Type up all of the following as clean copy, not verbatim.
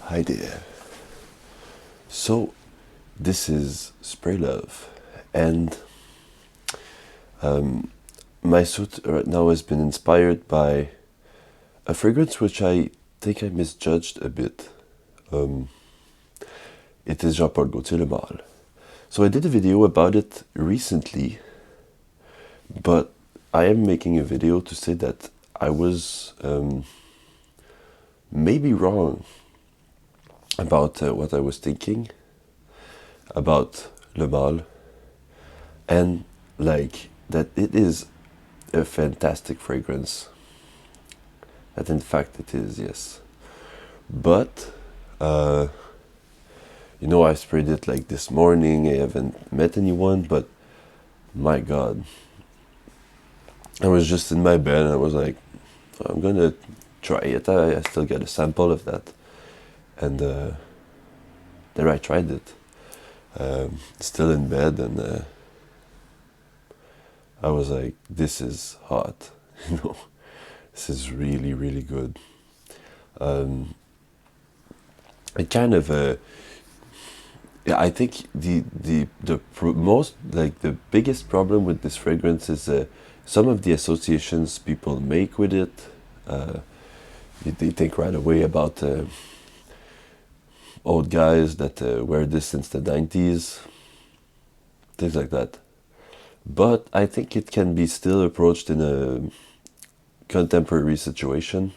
Hi there. So, this is Spray Love, and my suit right now has been inspired by a fragrance which I think I misjudged a bit. It is Gaultier Le Male. So, I did a video about it recently, but I am making a video to say that I was maybe wrong about what I was thinking about Le Male, and like that it is a fantastic fragrance. That in fact it is, yes. But I sprayed it like this morning. I haven't met anyone, but my God, I was just in my bed and I was like, I'm gonna try it. I still get a sample of that, and there I tried it. Still in bed, and I was like, this is hot, this is really, really good. It kind of, yeah, I think most, like, the biggest problem with this fragrance is some of the associations people make with it. They think right away about old guys that wear this since the 90s, things like that. But I think it can be still approached in a contemporary situation.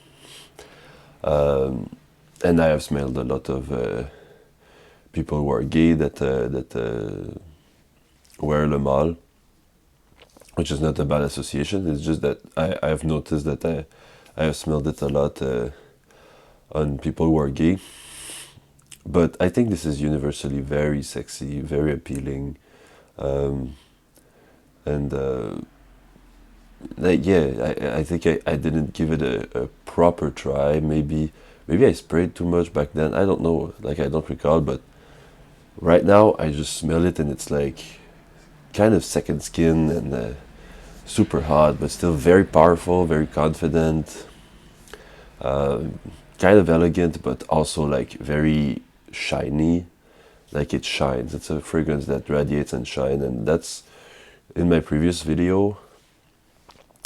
And I have smelled a lot of people who are gay that wear Le Male, which is not a bad association. It's just that I've noticed that I have smelled it a lot on people who are gay. But I think this is universally very sexy, very appealing, and like, yeah, I think I didn't give it a proper try. Maybe I sprayed too much back then. I don't know. Like, I don't recall, but right now I just smell it and it's like kind of second skin, and super hot, but still very powerful, very confident, kind of elegant, but also like very shiny. Like, it shines. It's a fragrance that radiates and shines, and that's, in my previous video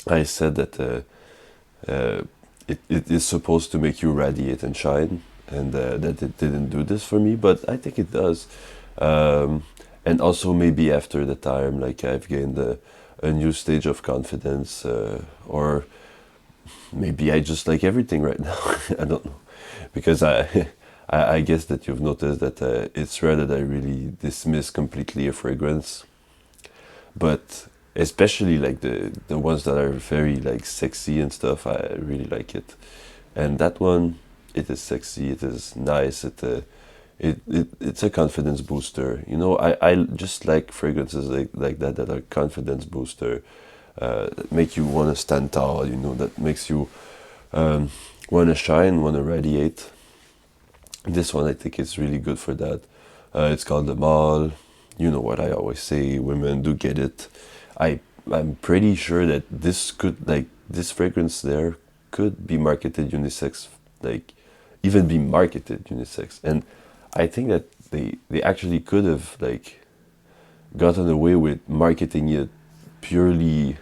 I said that it is supposed to make you radiate and shine, and that it didn't do this for me, but I think it does. And also, maybe after the time, like, I've gained a new stage of confidence, or maybe I just like everything right now. I don't know, because I guess that you've noticed that it's rare that I really dismiss completely a fragrance, but especially like the ones that are very like sexy and stuff, I really like it. And that one, it is sexy, it is nice, it's a confidence booster. I just like fragrances like that are confidence booster, that make you want to stand tall, that makes you want to shine, want to radiate. This one, I think, is really good for that. It's called the Mâle. You know what I always say, women do get it. I'm pretty sure that this fragrance there could be marketed unisex, like, even be marketed unisex. And I think that they actually could have, like, gotten away with marketing it purely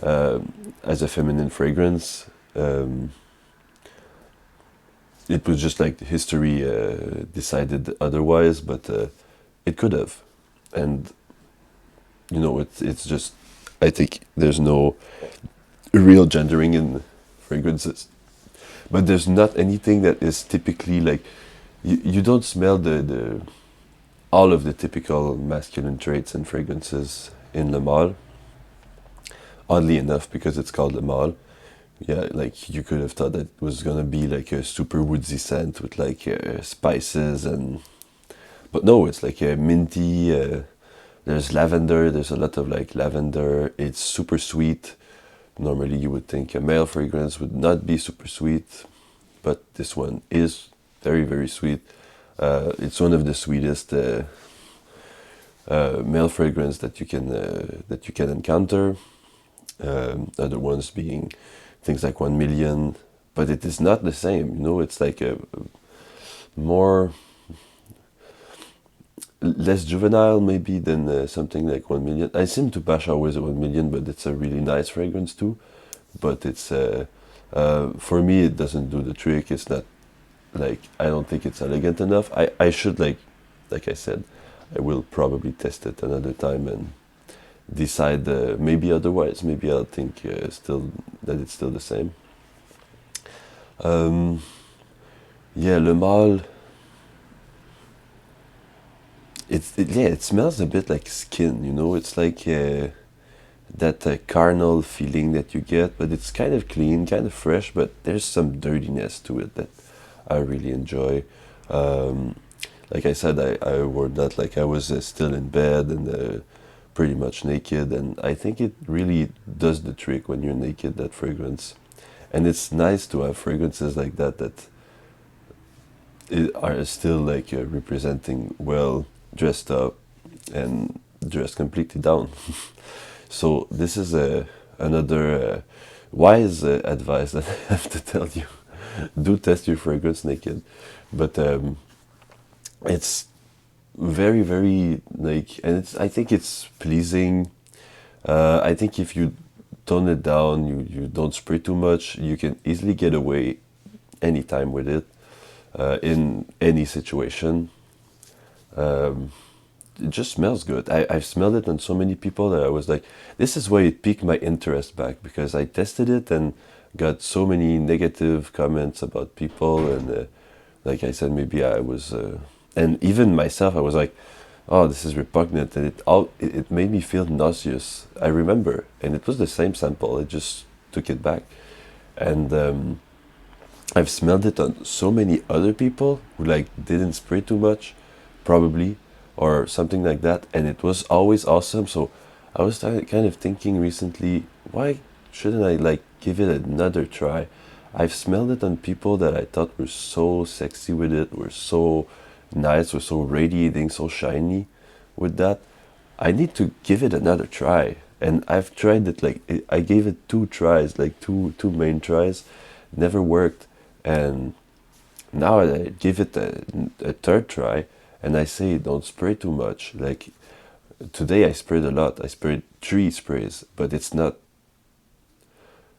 as a feminine fragrance. It was just like history decided otherwise, but it could have. And it's just, I think there's no real gendering in fragrances, but there's not anything that is typically like, you don't smell the all of the typical masculine traits and fragrances in Le Male, oddly enough, because it's called Le Male. Yeah, like, you could have thought that it was gonna be like a super woodsy scent with like spices, but no, it's like a minty. There's lavender. There's a lot of like lavender. It's super sweet. Normally, you would think a male fragrance would not be super sweet, but this one is very, very sweet. It's one of the sweetest male fragrance that you can encounter. Other ones being things like 1 Million, but it is not the same. It's like more less juvenile maybe than something like 1 million. I seem to bash always at 1 million, but it's a really nice fragrance too. But it's for me it doesn't do the trick. It's not like, I don't think it's elegant enough. I should like I said, I will probably test it another time and decide maybe otherwise. Maybe I'll think still that it's still the same. Um, yeah, Le Male. Yeah, it smells a bit like skin. You know, it's like that carnal feeling that you get, but it's kind of clean, kind of fresh. But there's some dirtiness to it that I really enjoy. Um, like I said, I wore that like I was still in bed and pretty much naked, and I think it really does the trick when you're naked. That fragrance, and it's nice to have fragrances like that that are still like representing well dressed up and dressed completely down. So this is another wise advice that I have to tell you. Do test your fragrance naked, but it's very very like, and it's, I think it's pleasing. I think if you tone it down, you don't spray too much, you can easily get away anytime with it, in any situation. Um, it just smells good. I've smelled it on so many people that I was like, this is why it piqued my interest back, because I tested it and got so many negative comments about people, and like I said, maybe I was, and even myself, I was like, oh, this is repugnant, and it made me feel nauseous. I remember, and it was the same sample. I just took it back, and I've smelled it on so many other people who like didn't spray too much, probably, or something like that, and it was always awesome. So I was kind of thinking recently, why shouldn't I like give it another try? I've smelled it on people that I thought were so sexy with it, were so nice, were so radiating, so shiny with that. I need to give it another try. And I've tried it like I gave it two tries, like two main tries, never worked. And now I give it a third try, and I say don't spray too much. Like today I sprayed a lot. I sprayed 3 sprays, but it's not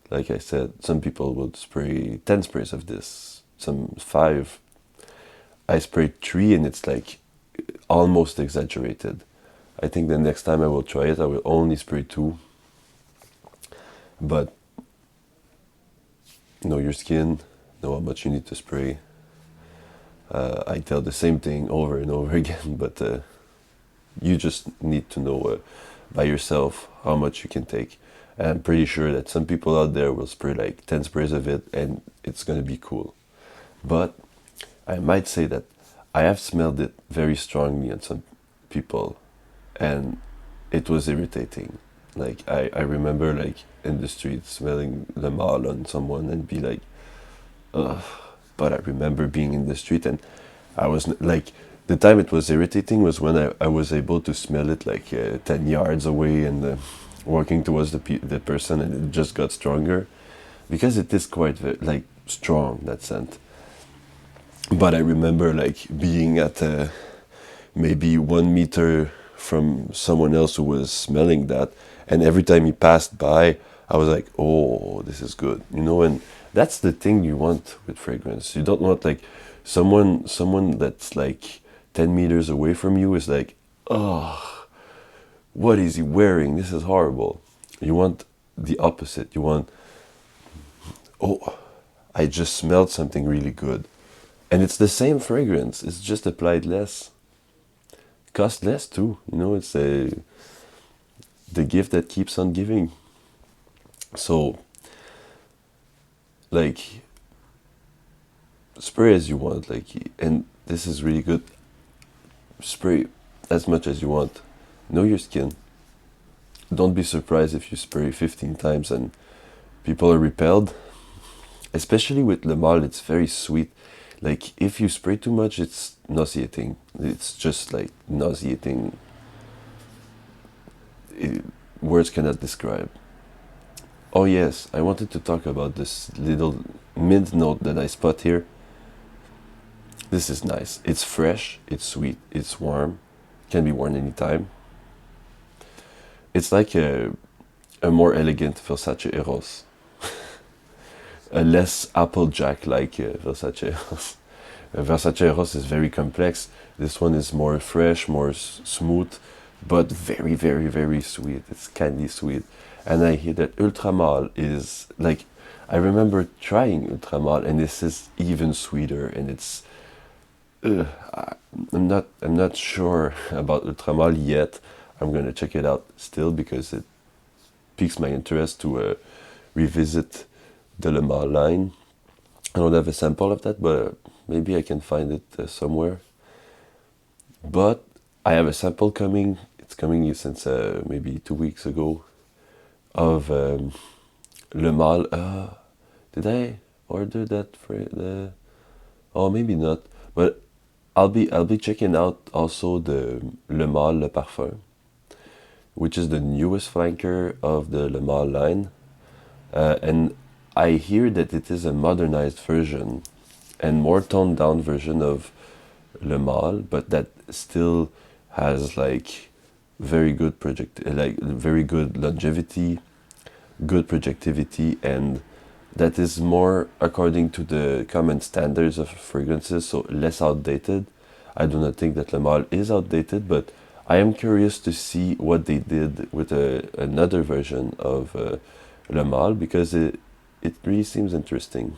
like I said. Some people would spray 10 sprays of this, some 5. I sprayed 3, and it's like almost exaggerated. I think the next time I will try it, I will only spray 2. But know your skin, know how much you need to spray. I tell the same thing over and over again, but you just need to know by yourself how much you can take. And I'm pretty sure that some people out there will spray like 10 sprays of it, and it's gonna be cool. But I might say that I have smelled it very strongly on some people, and it was irritating. Like I remember like in the street smelling Le Male on someone and be like, ugh. But I remember being in the street, and I was like, the time it was irritating was when I was able to smell it like 10 yards away, and walking towards the person, and it just got stronger because it is quite like strong, that scent. But I remember like being at maybe 1 meter from someone else who was smelling that, and every time he passed by, I was like, oh, this is good, you know. And that's the thing you want with fragrance. You don't want like someone that's like 10 meters away from you is like, oh, what is he wearing? This is horrible. You want the opposite. You want, oh, I just smelled something really good. And it's the same fragrance, it's just applied less. Cost less too, you know, it's the gift that keeps on giving. So, like, spray as you want, like, and this is really good. Spray as much as you want. Know your skin. Don't be surprised if you spray 15 times and people are repelled. Especially with Le Male, it's very sweet. Like, if you spray too much, it's nauseating. It's just like nauseating. Words cannot describe. Oh yes, I wanted to talk about this little mint note that I spot here. This is nice. It's fresh, it's sweet, it's warm, can be worn anytime. It's like a more elegant Versace Eros. A less Applejack like Versace Eros. Versace Eros is very complex. This one is more fresh, more smooth, but very, very, very sweet. It's candy sweet. And I hear that Ultra Mâle is like, I remember trying Ultra Mâle, and this is even sweeter, and it's. I'm not sure about Ultra Mâle yet. I'm gonna check it out still because it piques my interest to revisit the Le Male line. I don't have a sample of that, but maybe I can find it somewhere. But I have a sample coming. It's coming since maybe 2 weeks ago of Le Male. Did I order that for the? Oh, maybe not. But I'll be checking out also the Le Male Le Parfum, which is the newest flanker of the Le Male line, and I hear that it is a modernized version and more toned down version of Le Male, but that still has like very good longevity, good projectivity, and that is more according to the common standards of fragrances, so less outdated. I do not think that Le Male is outdated, but I am curious to see what they did with another version of Le Male, because it really seems interesting.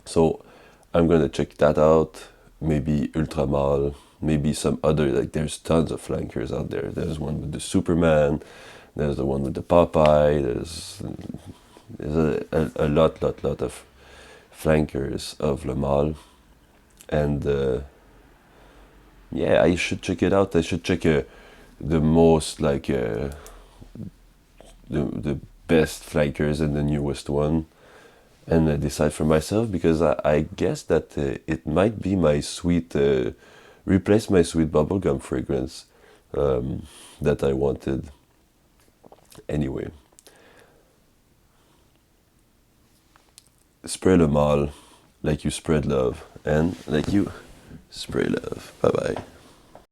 So I'm gonna check that out. Maybe Ultra Male, maybe some other, like there's tons of flankers out there. There's one with the Superman, there's the one with the Popeye, there's a lot of flankers of Le Male. And yeah, I should check it out. I should check the most like the best flankers and the newest one, and decide for myself, because I guess that it might be my sweet replace my sweet bubblegum fragrance that I wanted. Anyway, spray Le Male like you spread love, and like you spray love. Bye bye.